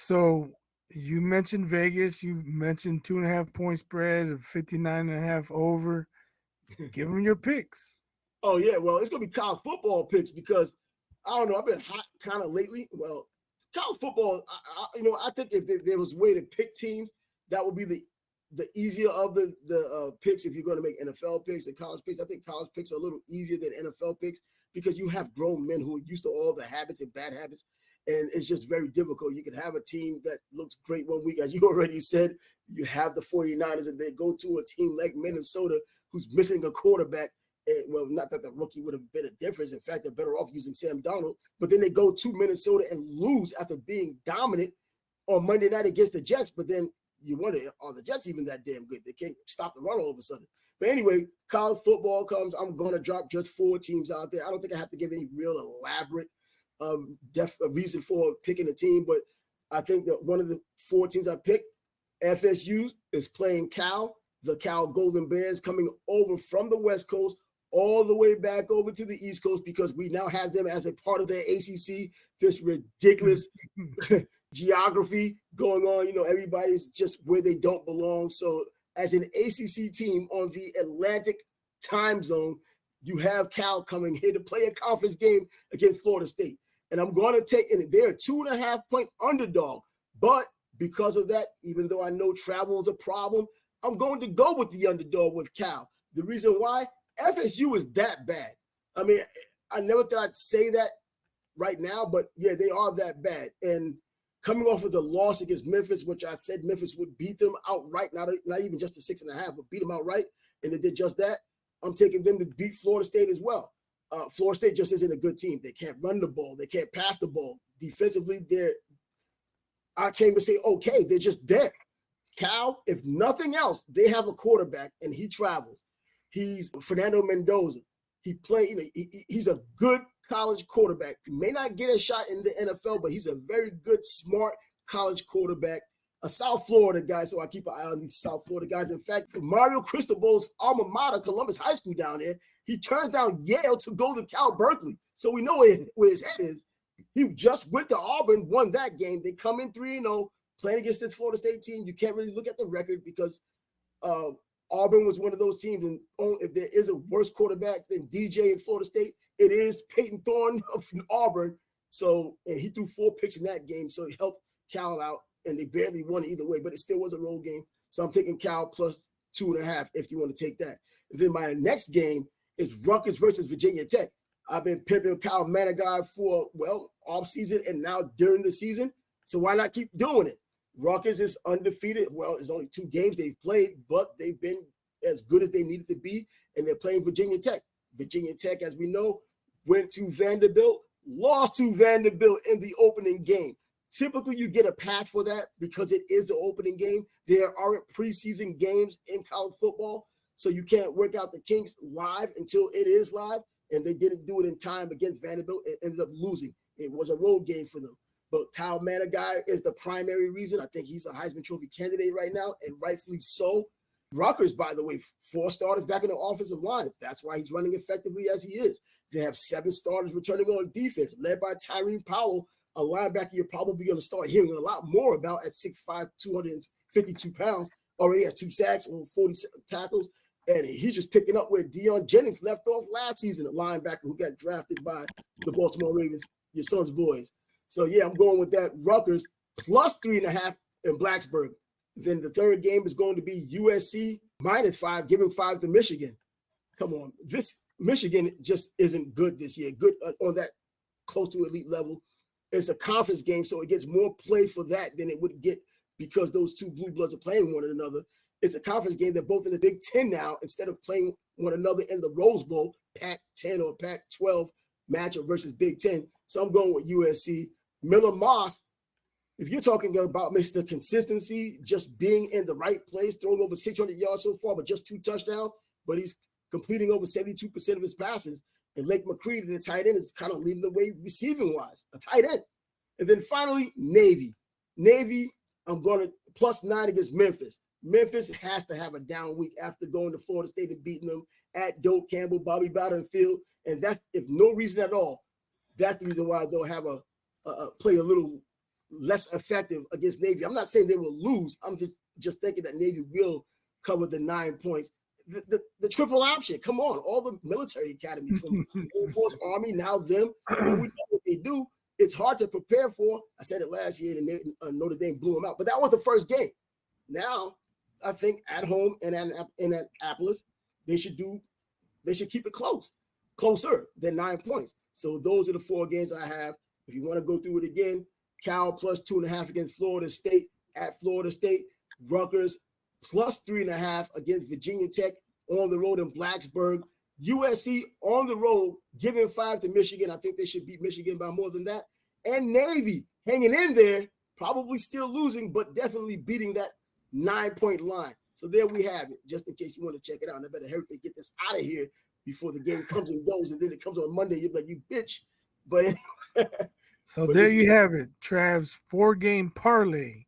So you mentioned Vegas. You mentioned 2.5 point spread of 59.5 over. Give them your picks. Oh yeah, well, it's gonna be college football picks because I don't know. I've been hot kind of lately. Well, college football, I think if there was a way to pick teams, that would be the easier of the picks. If you're going to make NFL picks and college picks, I think college picks are a little easier than NFL picks because you have grown men who are used to all the habits and bad habits, and it's just very difficult. You can have a team that looks great one week, as you already said. You have the 49ers, and they go to a team like Minnesota who's missing a quarterback. And, well, not that the rookie would have been a difference. In fact, they're better off using Sam Darnold. But then they go to Minnesota and lose after being dominant on Monday night against the Jets. But then you wonder, are the Jets even that damn good? They can't stop the run all of a sudden. But anyway, college football comes. I'm going to drop just 4 teams out there. I don't think I have to give any real elaborate reason for picking a team. But I think that one of the 4 teams I picked, FSU, is playing Cal. The Cal Golden Bears coming over from the West Coast all the way back over to the East Coast because we now have them as a part of their ACC. This ridiculous geography going on. Everybody's just where they don't belong. So as an ACC team on the Atlantic time zone, you have Cal coming here to play a conference game against Florida State. And I'm going to take, and they're a 2.5-point underdog. But because of that, even though I know travel is a problem, I'm going to go with the underdog with Cal. The reason why, FSU is that bad. I mean, I never thought I'd say that right now, but yeah, they are that bad. And coming off of the loss against Memphis, which I said Memphis would beat them outright, not even just a 6.5, but beat them outright, and they did just that. I'm taking them to beat Florida State as well. Florida State just isn't a good team. They can't run the ball. They can't pass the ball. Defensively, I can't even say okay. They're just there. Cal, if nothing else, they have a quarterback and he travels. He's Fernando Mendoza. He's a good college quarterback. He may not get a shot in the NFL, but he's a very good, smart college quarterback. A South Florida guy, so I keep an eye on these South Florida guys. In fact, Mario Cristobal's alma mater, Columbus High School down there, he turns down Yale to go to Cal Berkeley. So we know where his head is. He just went to Auburn, won that game. They come in 3-0, playing against this Florida State team. You can't really look at the record because Auburn was one of those teams, and if there is a worse quarterback than DJ in Florida State, it is Peyton Thorne from Auburn. So, and he threw 4 picks in that game, so he helped Cal out, and they barely won either way, but it still was a road game. So I'm taking Cal plus 2.5 if you want to take that. And then my next game is Rutgers versus Virginia Tech. I've been pimping Kyle Manigault for, off season and now during the season. So why not keep doing it? Rutgers is undefeated. Well, it's only 2 games they've played, but they've been as good as they needed to be, and they're playing Virginia Tech. Virginia Tech, as we know, went to Vanderbilt, lost to Vanderbilt in the opening game. Typically, you get a pass for that because it is the opening game. There aren't preseason games in college football, so you can't work out the kinks live until it is live, and they didn't do it in time against Vanderbilt and ended up losing. It was a road game for them. But Kyle Manigault is the primary reason. I think he's a Heisman Trophy candidate right now, and rightfully so. Rutgers, by the way, 4 starters back in the offensive line. That's why he's running effectively as he is. They have 7 starters returning on defense, led by Tyrene Powell, a linebacker you're probably going to start hearing a lot more about at 6'5", 252 pounds. Already has 2 sacks and 40 tackles. And he's just picking up where Deion Jennings left off last season, a linebacker who got drafted by the Baltimore Ravens, your son's boys. So, yeah, I'm going with that. Rutgers plus 3.5 in Blacksburg. Then the third game is going to be USC minus 5, giving 5 to Michigan. Come on. This Michigan just isn't good this year, good on that close to elite level. It's a conference game, so it gets more play for that than it would get because those 2 blue bloods are playing one another. It's a conference game. They're both in the Big Ten now instead of playing one another in the Rose Bowl, Pac-10 or Pac-12 matchup versus Big Ten. So I'm going with USC. Miller Moss, if you're talking about Mr. Consistency, just being in the right place, throwing over 600 yards so far, but just 2 touchdowns, but he's completing over 72% of his passes. And Lake McCready, the tight end, is kind of leading the way receiving-wise, a tight end. And then finally, Navy. Navy, I'm going to plus 9 against Memphis. Memphis has to have a down week after going to Florida State and beating them at Doak Campbell, Bobby Bowden Field. And that's, if no reason at all, that's the reason why they'll have play a little less effective against Navy. I'm not saying they will lose. I'm just thinking that Navy will cover the 9 points. The triple option. Come on, all the military academies from Air Force, Army, now them. We know what they do. It's hard to prepare for. I said it last year, and Notre Dame blew them out. But that was the first game. Now, I think at home and in Annapolis, they should keep it closer than 9 points. So those are the 4 games I have. If you want to go through it again, Cal plus 2.5 against Florida State at Florida State, Rutgers plus 3.5 against Virginia Tech on the road in Blacksburg, USC on the road giving 5 to Michigan. I think they should beat Michigan by more than that. And Navy hanging in there, probably still losing, but definitely beating that 9-point line. So there we have it, just in case you want to check it out. And I better hurry to get this out of here before the game comes and goes, and then it comes on Monday. You're like, you bitch. But so there you have it, Trav's 4-game parlay